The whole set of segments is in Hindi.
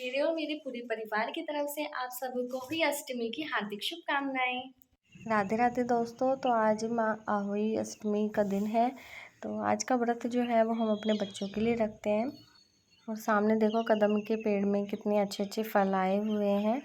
मेरे और मेरे पूरे परिवार की तरफ से आप सभी को हुई अष्टमी की हार्दिक शुभकामनाएं। राधे राधे दोस्तों। तो आज माँ आहुई अष्टमी का दिन है। तो आज का व्रत जो है वो हम अपने बच्चों के लिए रखते हैं। और सामने देखो कदम के पेड़ में कितने अच्छे अच्छे फल आए हुए हैं।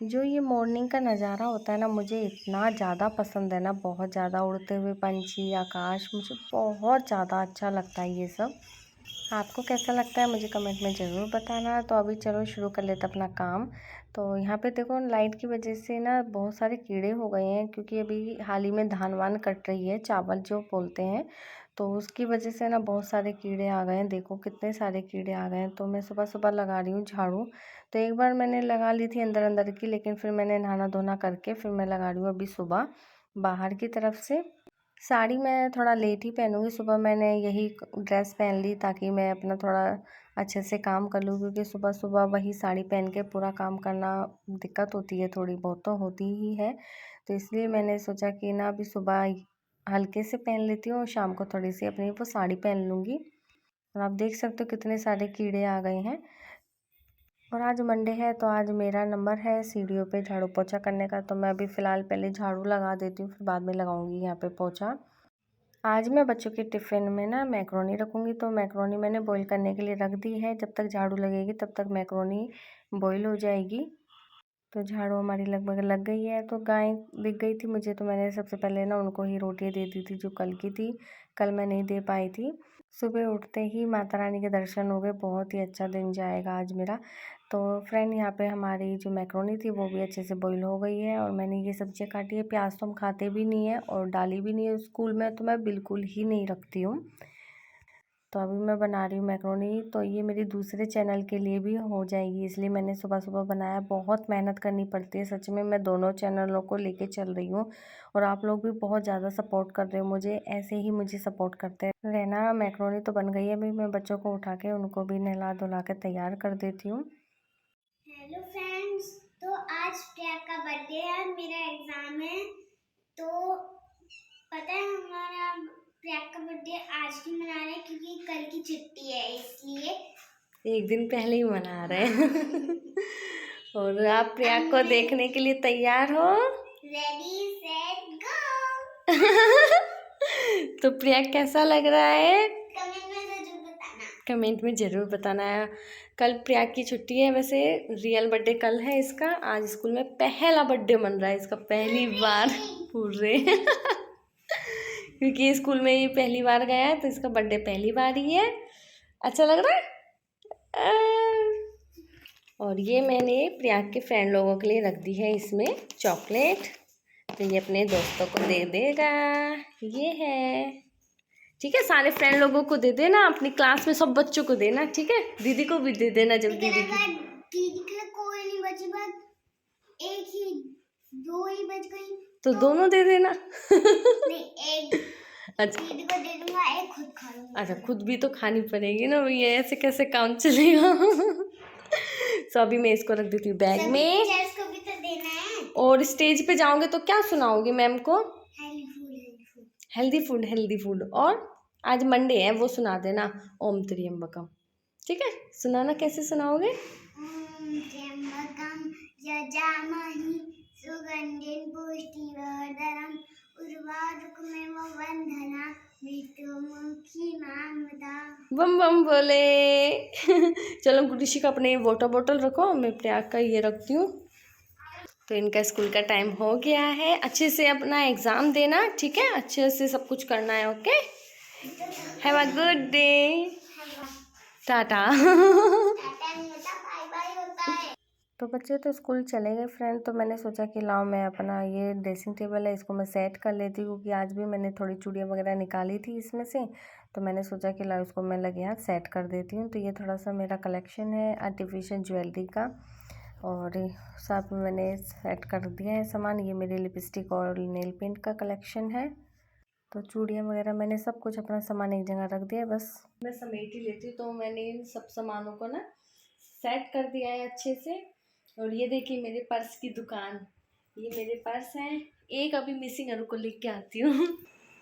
जो ये मॉर्निंग का नज़ारा होता है ना, मुझे इतना ज़्यादा पसंद है ना, बहुत ज़्यादा। उड़ते हुए पंछी, आकाश, मुझे बहुत ज़्यादा अच्छा लगता है ये सब। आपको कैसा लगता है मुझे कमेंट में ज़रूर बताना। तो अभी चलो शुरू कर लेते अपना काम। तो यहाँ पे देखो लाइट की वजह से ना बहुत सारे कीड़े हो गए हैं, क्योंकि अभी हाल ही में धान वान कट रही है, चावल जो बोलते हैं। तो उसकी वजह से ना बहुत सारे कीड़े आ गए हैं। देखो कितने सारे कीड़े आ गए हैं। तो मैं सुबह सुबह लगा रही हूँ झाड़ू। तो एक बार मैंने लगा ली थी अंदर अंदर की, लेकिन फिर मैंने नहाना धोना करके फिर मैं लगा रही हूँ अभी सुबह बाहर की तरफ से। साड़ी मैं थोड़ा लेट ही पहनूंगी। सुबह मैंने यही ड्रेस पहन ली ताकि मैं अपना थोड़ा अच्छे से काम कर लूँ, क्योंकि सुबह सुबह वही साड़ी पहन के पूरा काम करना दिक्कत होती है, थोड़ी बहुत तो होती ही है। तो इसलिए मैंने सोचा कि ना अभी सुबह हल्के से पहन लेती हूँ और शाम को थोड़ी सी अपनी वो साड़ी पहन लूँगी। और आप देख सकते हो कितने सारे कीड़े आ गए हैं। और आज मंडे है तो आज मेरा नंबर है सीढ़ियों पे झाड़ू पोछा करने का। तो मैं अभी फ़िलहाल पहले झाड़ू लगा देती हूँ, फिर बाद में लगाऊंगी यहाँ पे पोछा। आज मैं बच्चों के टिफ़िन में ना मैक्रोनी रखूँगी। तो मैक्रोनी मैंने बॉईल करने के लिए रख दी है। जब तक झाड़ू लगेगी तब तक मैक्रोनी बॉईल हो जाएगी। तो झाड़ू हमारी लगभग लग गई है। तो गाय दिख गई थी मुझे, तो मैंने सबसे पहले ना उनको ही रोटियाँ दे दी थी जो कल की थी। कल मैं नहीं दे पाई थी। सुबह उठते ही माता रानी के दर्शन हो गए। बहुत ही अच्छा दिन जाएगा आज मेरा। तो फ्रेंड यहाँ पे हमारी जो मैक्रोनी थी वो भी अच्छे से बॉईल हो गई है। और मैंने ये सब्जियाँ काटी है। प्याज तो हम खाते भी नहीं है और डाली भी नहीं है स्कूल में, तो मैं बिल्कुल ही नहीं रखती हूँ। तो अभी मैं बना रही हूँ मैक्रोनी। तो ये मेरी दूसरे चैनल के लिए भी हो जाएगी, इसलिए मैंने सुबह सुबह बनाया। बहुत मेहनत करनी पड़ती है सच में। मैं दोनों चैनलों को लेके चल रही हूँ और आप लोग भी बहुत ज़्यादा सपोर्ट कर रहे हो मुझे। ऐसे ही मुझे सपोर्ट करते रहना। मैक्रोनी तो बन गई है। अभी मैं बच्चों को उठा के उनको भी नहला धुला के तैयार कर देती हूँ। हेलो फ्रेंड्स, तो आज प्रिया का बर्थडे है, मेरा एग्जाम है। तो पता है हमारा प्रिया का बर्थडे आज ही मना रहे हैं क्योंकि कल की छुट्टी है, इसलिए एक दिन पहले ही मना रहे हैं। और आप प्रिया को देखने के लिए तैयार हो? Ready set go. तो प्रिया कैसा लग रहा है? कमेंट में जरूर बताना। कमेंट में ज़रूर बताना है। कल प्रिया की छुट्टी है। वैसे रियल बर्थडे कल है इसका। आज स्कूल में पहला बर्थडे मन रहा है इसका, पहली बार पूरे। क्योंकि स्कूल में ये पहली बार गया है तो इसका बर्थडे पहली बार ही है। अच्छा लग रहा है। और ये मैंने प्रिया के फ्रेंड लोगों के लिए रख दी है इसमें चॉकलेट। तो ये अपने दोस्तों को दे देगा। ये है, ठीक है। सारे फ्रेंड लोगों को दे देना, अपनी क्लास में सब बच्चों को देना, ठीक है। दीदी को भी दे देना जब दीदी के कोई नहीं बची, बस एक ही, दो ही बच गई तो दोनों दे देना। नहीं, एक अच्छा दीदी को दे दूंगा, एक खुद खा लूंगा। अच्छा, खुद भी तो खानी पड़ेगी ना भैया, ऐसे कैसे काम चलेगा। तो अभी मैं इसको रख देती हूँ बैग में। टीचर्स को भी तो देना है। और स्टेज पे जाओगे तो क्या सुनाओगे मैम को? Healthy food, healthy food. Healthy food, healthy food. और आज मंडे है वो सुना देना, ओम त्र्यंबकम। ठीक है, सुनाना। कैसे सुनाओगे? ओम त्र्यंबकम यजामहि सुगंधिं पुष्टिवर्धनम् उर्वारुकमेव वन्दना मृत्युमुखीमामृता। बम बम बोले। चलो गुरुषि का अपने वाटर बॉटल रखो, मैं प्रयाग का ये रखती हूँ। तो इनका स्कूल का टाइम हो गया है। अच्छे से अपना एग्ज़ाम देना, ठीक है। अच्छे से सब कुछ करना है। Okay, have a good day. Tata. तो बच्चे तो स्कूल चले गए फ्रेंड। तो मैंने सोचा कि लाओ मैं अपना ये ड्रेसिंग टेबल है इसको मैं सेट कर लेती हूँ, क्योंकि आज भी मैंने थोड़ी चूड़ियाँ वगैरह निकाली थी इसमें से। तो मैंने सोचा कि लाओ इसको मैं लगे हाथ सेट कर देती हूँ। तो ये थोड़ा सा मेरा कलेक्शन है आर्टिफिशियल ज्वेलरी का, और साथ में मैंने सेट कर दिया है सामान। ये मेरी लिपस्टिक और नेल पेंट का कलेक्शन है। तो चूड़ियाँ वगैरह मैंने सब कुछ अपना सामान एक जगह रख दिया है, बस मैं समेट ही लेती हूँ। तो मैंने इन सब सामानों को ना सेट कर दिया है अच्छे से। और ये देखिए मेरे पर्स की दुकान, ये मेरे पर्स हैं। एक अभी मिसिंग है, रुको लेके आती हूँ।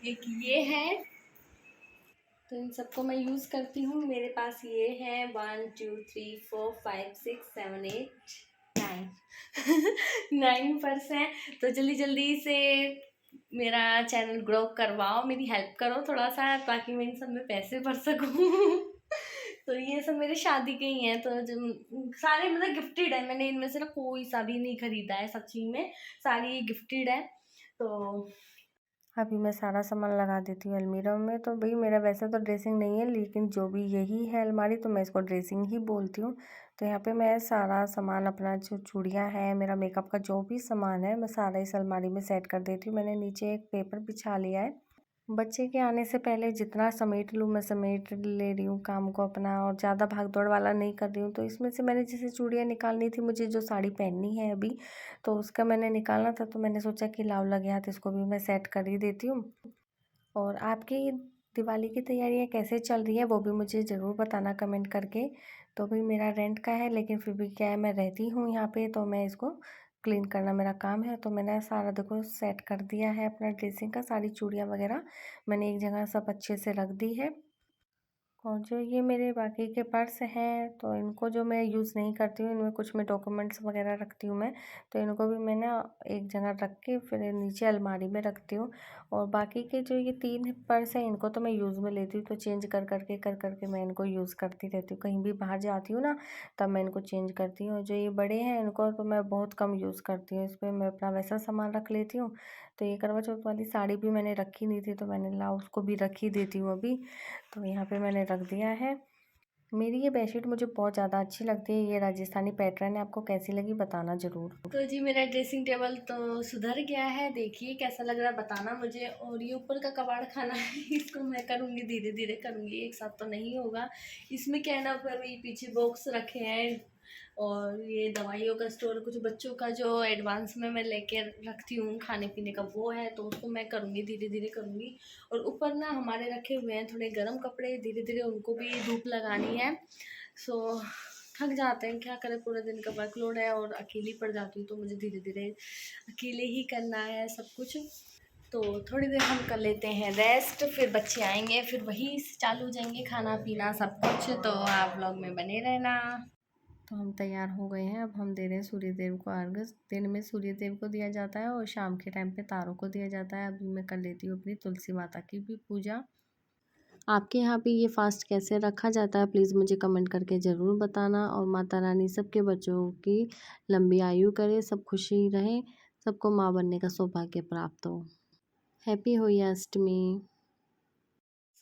एक ये है, तो इन सबको मैं यूज़ करती हूँ। मेरे पास ये है 1 2 3 4 5 6 7 8 9 9 पर्स हैं। तो जल्दी जल्दी से मेरा चैनल ग्रो करवाओ, मेरी हेल्प करो थोड़ा सा, ताकि मैं इन सब में पैसे भर सकूँ। तो ये सब मेरे शादी के ही हैं। तो जब सारे मतलब गिफ्टेड है, मैंने इनमें से ना कोई सा भी नहीं खरीदा है सच्ची में, सारी गिफ्टेड है। तो अभी मैं सारा सामान लगा देती हूँ अलमीरा में। तो भाई मेरा वैसे तो ड्रेसिंग नहीं है, लेकिन जो भी यही है अलमारी तो मैं इसको ड्रेसिंग ही बोलती हूँ। तो यहाँ पे मैं सारा सामान अपना जो चूड़ियाँ हैं, मेरा मेकअप का जो भी सामान है, मैं सारा इस अलमारी में सेट कर देती हूँ। मैंने नीचे एक पेपर बिछा लिया है। बच्चे के आने से पहले जितना समेट लूँ मैं समेट ले रही हूँ काम को अपना, और ज़्यादा भाग दौड़ वाला नहीं कर रही हूँ। तो इसमें से मैंने जैसे चूड़ियाँ निकालनी थी, मुझे जो साड़ी पहननी है अभी, तो उसका मैंने निकालना था। तो मैंने सोचा कि लाओ लगे हाथ इसको भी मैं सेट कर ही देती हूँ। और आपकी दिवाली की तैयारियाँ कैसे चल रही है वो भी मुझे ज़रूर बताना कमेंट करके। तो भाई मेरा रेंट का है, लेकिन फिर भी क्या है, मैं रहती हूँ यहाँ पे, तो मैं इसको क्लीन करना मेरा काम है। तो मैंने सारा देखो सेट कर दिया है अपना ड्रेसिंग का, सारी चूड़ियाँ वगैरह मैंने एक जगह सब अच्छे से रख दी है। और जो ये मेरे बाकी के पर्स हैं, तो इनको जो मैं यूज़ नहीं करती हूँ, इनमें कुछ मैं डॉक्यूमेंट्स वगैरह रखती हूँ मैं, तो इनको भी मैं ना एक जगह रख के फिर नीचे अलमारी में रखती हूँ। और बाकी के जो ये 3 पर्स हैं, इनको तो मैं यूज़ में लेती हूँ, तो चेंज कर करके मैं इनको यूज़ करती रहती हूँ। कहीं भी बाहर जाती हूँ ना, तब मैं इनको चेंज करती हूँ। जो ये बड़े हैं, इनको तो मैं बहुत कम यूज़ करती हूँ, इस पर मैं अपना वैसा सामान रख लेती हूँ। तो ये करवा चौथ वाली साड़ी भी मैंने रखी नहीं थी, तो मैंने ला उसको भी रख ही देती हूँ अभी। तो यहाँ पे मैंने रख दिया है। मेरी ये बेडशीट मुझे बहुत ज़्यादा अच्छी लगती है, ये राजस्थानी पैटर्न है। आपको कैसी लगी बताना ज़रूर। तो जी मेरा ड्रेसिंग टेबल तो सुधर गया है, देखिए कैसा लग रहा है बताना मुझे। और ये ऊपर का कबाड़ खाना है, इसको मैं करूँगी, धीरे धीरे करूँगी, एक साथ तो नहीं होगा। इसमें क्या है ना, ऊपर भी पीछे बॉक्स रखे हैं, और ये दवाइयों का स्टोर, कुछ बच्चों का जो एडवांस में मैं लेके रखती हूँ खाने पीने का वो है, तो उसको मैं करूँगी, धीरे धीरे करूँगी। और ऊपर ना हमारे रखे हुए हैं थोड़े गर्म कपड़े, धीरे धीरे उनको भी धूप लगानी है। सो थक जाते हैं, क्या करें, पूरे दिन का वर्कलोड है और अकेली पड़ जाती हूँ, तो मुझे धीरे धीरे अकेले ही करना है सब कुछ। तो थोड़ी देर हम कर लेते हैं रेस्ट, फिर बच्चे आएंगे, फिर वही चालू हो जाएंगे खाना पीना सब कुछ। तो आप व्लॉग में बने रहना। तो हम तैयार हो गए हैं, अब हम दे रहे हैं सूर्य देव को अर्घ्य। दिन में सूर्य देव को दिया जाता है और शाम के टाइम पे तारों को दिया जाता है। अभी मैं कर लेती हूँ अपनी तुलसी माता की भी पूजा। आपके यहाँ पे ये फास्ट कैसे रखा जाता है प्लीज़ मुझे कमेंट करके ज़रूर बताना। और माता रानी सबके बच्चों की लंबी आयु करे, सब खुशी रहें, सबको माँ बनने का सौभाग्य प्राप्त हो। हैप्पी होली अष्टमी।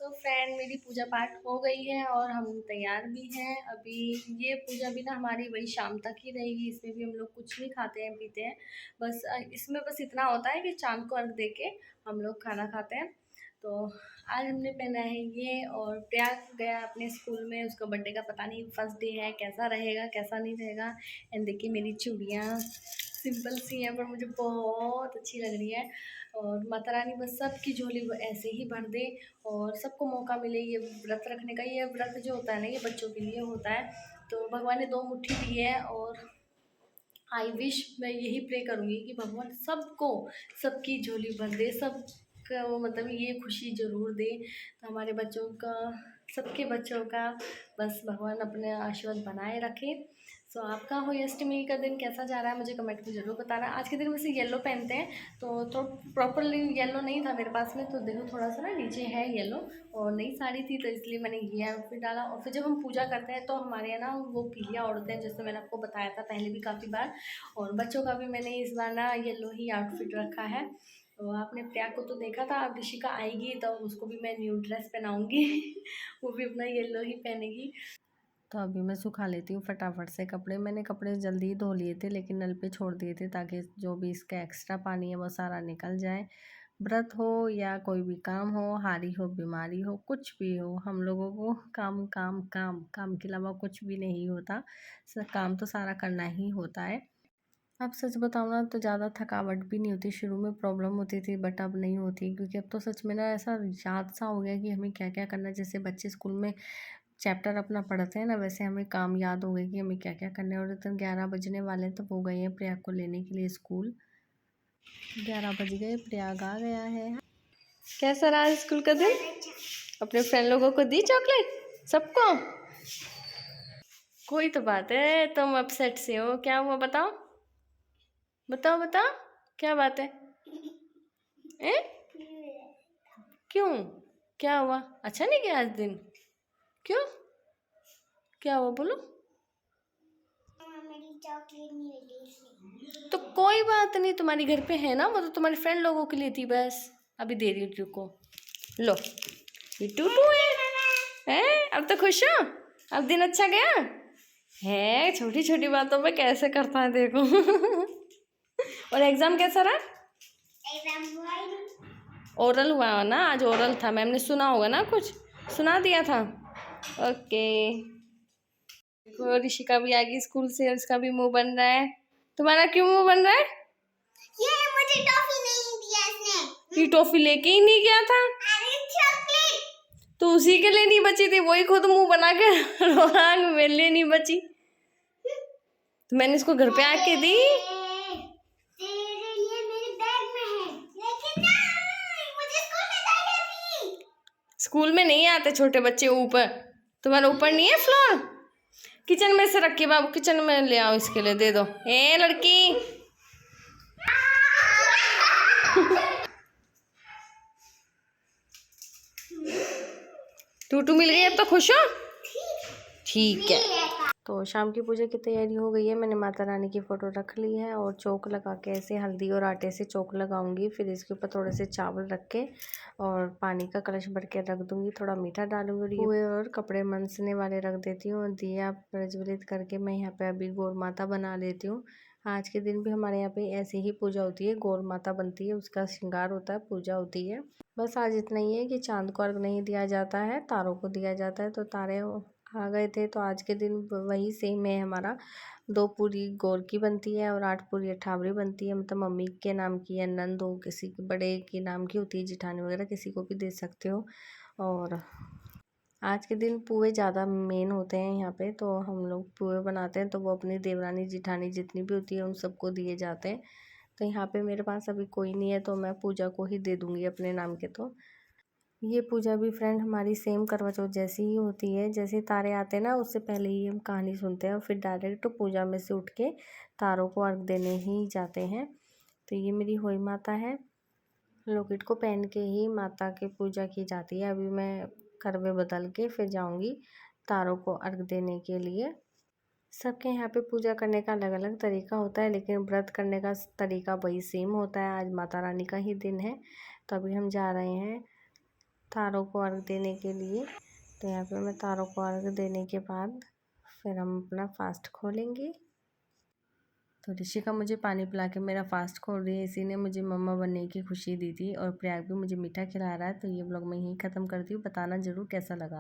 सो फ्रेंड, मेरी पूजा पाठ हो गई है और हम तैयार भी हैं। अभी ये पूजा भी ना हमारी वही शाम तक ही रहेगी, इसमें भी हम लोग कुछ नहीं खाते हैं पीते हैं। बस इसमें बस इतना होता है कि चांद को अर्घ दे के हम लोग खाना खाते हैं। तो आज हमने पहना है ये, और प्रयाग गया अपने स्कूल में, उसका बर्थडे का पता नहीं फर्स्ट डे है, कैसा रहेगा कैसा नहीं रहेगा। एंड देखिए मेरी चूड़ियाँ सिंपल सी हैं पर मुझे बहुत अच्छी लग रही है। और माता रानी बस सबकी झोली ऐसे ही भर दे, और सबको मौका मिले ये व्रत रखने का। ये व्रत जो होता है ना, ये बच्चों के लिए होता है। तो भगवान ने 2 मुट्ठी दी है, और आई विश, मैं यही प्रे करूँगी कि भगवान सबको सबकी झोली भर दे, सब को मतलब ये खुशी ज़रूर दे। तो हमारे बच्चों का, सबके बच्चों का बस भगवान अपने आशीर्वाद बनाए रखे। सो आपका होली अष्टमी का दिन कैसा जा रहा है मुझे कमेंट में ज़रूर बताना। आज के दिन वैसे येलो पहनते हैं, तो प्रॉपरली येलो नहीं था मेरे पास में, तो देखो थोड़ा सा ना नीचे है येलो, और नई साड़ी थी तो इसलिए मैंने ये आउटफिट डाला। और फिर जब हम पूजा करते हैं तो हमारे यहाँ ना वो पीलिया ओढ़ते हैं, जैसे मैंने आपको बताया था पहले भी काफ़ी बार। और बच्चों का भी मैंने इस बार ना येलो ही आउटफिट रखा है। तो आपने प्रिया को तो देखा था, अब ऋषिका आएगी तो उसको भी मैं न्यू ड्रेस पहनाऊँगी। वो भी अपना येलो ही पहनेगी। तो अभी मैं सुखा लेती हूँ फटाफट से कपड़े। मैंने कपड़े जल्दी ही धो लिए थे, लेकिन नल पे छोड़ दिए थे ताकि जो भी इसका एक्स्ट्रा पानी है वो सारा निकल जाए। व्रत हो या कोई भी काम हो, हारी हो बीमारी हो, कुछ भी हो, हम लोगों को काम काम काम काम के अलावा कुछ भी नहीं होता। काम तो सारा करना ही होता है। अब सच बताऊँ ना तो ज़्यादा थकावट भी नहीं होती। शुरू में प्रॉब्लम होती थी बट अब नहीं होती, क्योंकि अब तो सच में ना ऐसा याद सा हो गया कि हमें क्या क्या करना है। जैसे बच्चे स्कूल में चैप्टर अपना पढ़ते हैं ना, वैसे हमें काम याद हो गए कि हमें क्या क्या करना है। और इतना 11 बजने वाले हैं, तो वो गए हैं प्रयाग को लेने के लिए स्कूल। 11 बज गए, प्रयाग आ गया है। कैसा रहा स्कूल का दिन? अपने फ्रेंड लोगों को दी चॉकलेट सबको? कोई तो बात है, तुम अपसेट से हो, क्या हुआ बताओ बताओ बताओ, क्या बात है? ए? क्यों, क्या हुआ? अच्छा नहीं गया आज दिन? क्यों, क्या हुआ बोलो? मेरी चॉकलेट नहीं मिली इसलिए। तो कोई बात नहीं, तुम्हारी घर पे है ना, वो तो तुम्हारे फ्रेंड लोगों के लिए थी बस। अभी दे रही हूँ तुमको, लो ये टूटू है? अब तो खुश हो? अब दिन अच्छा गया है? छोटी छोटी बातों पे कैसे करता है देखो। और एग्जाम कैसा रहा? एग्जाम हुआ ही नहीं। ओरल हुआ हो ना आज? ओरल था, मैम ने सुना होगा ना, कुछ सुना दिया था। ओके, देखो ऋषिका भी आ गई स्कूल से और इसका भी मुंह बन रहा है। तुम्हारा क्यों मुंह बन रहा है? ये मुझे टॉफी नहीं दिया इसने। ये टॉफी लेके ही नहीं गया था अरे चॉकलेट तो उसी के लिए नहीं बची थी, वही खुद मुंह बना के रोना मेरे लिए नहीं बची, तो मैंने इसको घर पे आके दी। तेरे लिए मेरे बैग में है, लेकिन नहीं, मुझे स्कूल में चाहिए थी। स्कूल में नहीं आते छोटे बच्चे ऊपर, तुम्हारा ऊपर नहीं है फ्लोर? किचन में से रखिए बाबू, किचन में ले आओ, इसके लिए दे दो। ए लड़की, टूटू मिल गई, अब तो खुश हो? ठीक है। तो शाम की पूजा की तैयारी हो गई है, मैंने माता रानी की फ़ोटो रख ली है और चौक लगा के ऐसे हल्दी और आटे से चौक लगाऊंगी। फिर इसके ऊपर थोड़े से चावल रख के और पानी का कलश भर के रख दूंगी, थोड़ा मीठा डालूंगी, हुए और कपड़े मनसने वाले रख देती हूँ और दिया प्रज्वलित करके मैं यहाँ पे अभी गौर माता बना लेती हूँ। आज के दिन भी हमारे यहाँ पे ऐसे ही पूजा होती है, गौर माता बनती है, उसका श्रृंगार होता है, पूजा होती है। बस आज इतना ही है कि चांद को अर्घ नहीं दिया जाता है, तारों को दिया जाता है। तो तारे आ गए थे तो आज के दिन वही सेम है हमारा, 2 पूरी गौर की बनती है और 8 पूरी अठावरी बनती है, मतलब मम्मी के नाम की या नंद हो, किसी बड़े के नाम की होती है, जिठानी वगैरह किसी को भी दे सकते हो। और आज के दिन पुए ज़्यादा मेन होते हैं यहाँ पे, तो हम लोग पुए बनाते हैं, तो वो अपनी देवरानी जिठानी जितनी भी होती है उन सबको दिए जाते हैं। तो यहाँ पे मेरे पास अभी कोई नहीं है तो मैं पूजा को ही दे दूँगी अपने नाम के। तो ये पूजा भी फ्रेंड हमारी सेम करवा चौथ जैसी ही होती है, जैसे तारे आते हैं ना उससे पहले ही हम कहानी सुनते हैं और फिर डायरेक्ट पूजा में से उठ के तारों को अर्घ देने ही जाते हैं। तो ये मेरी होई माता है, लॉकेट को पहन के ही माता की पूजा की जाती है। अभी मैं करवे बदल के फिर जाऊंगी तारों को अर्घ देने के लिए। सबके यहाँ पे पूजा करने का अलग अलग तरीका होता है, लेकिन व्रत करने का तरीका वही सेम होता है। आज माता रानी का ही दिन है, तो अभी हम जा रहे हैं तारों को अर्घ देने के लिए। तो यहाँ पे मैं तारों को अर्घ देने के बाद फिर हम अपना फास्ट खोलेंगे। तो ऋषिका मुझे पानी पिला के मेरा फास्ट खोल रही है, इसी ने मुझे मम्मा बनने की खुशी दी थी और प्रयाग भी मुझे मीठा खिला रहा है। तो ये ब्लॉग मैं यहीं ख़त्म करती हूँ, बताना ज़रूर कैसा लगा।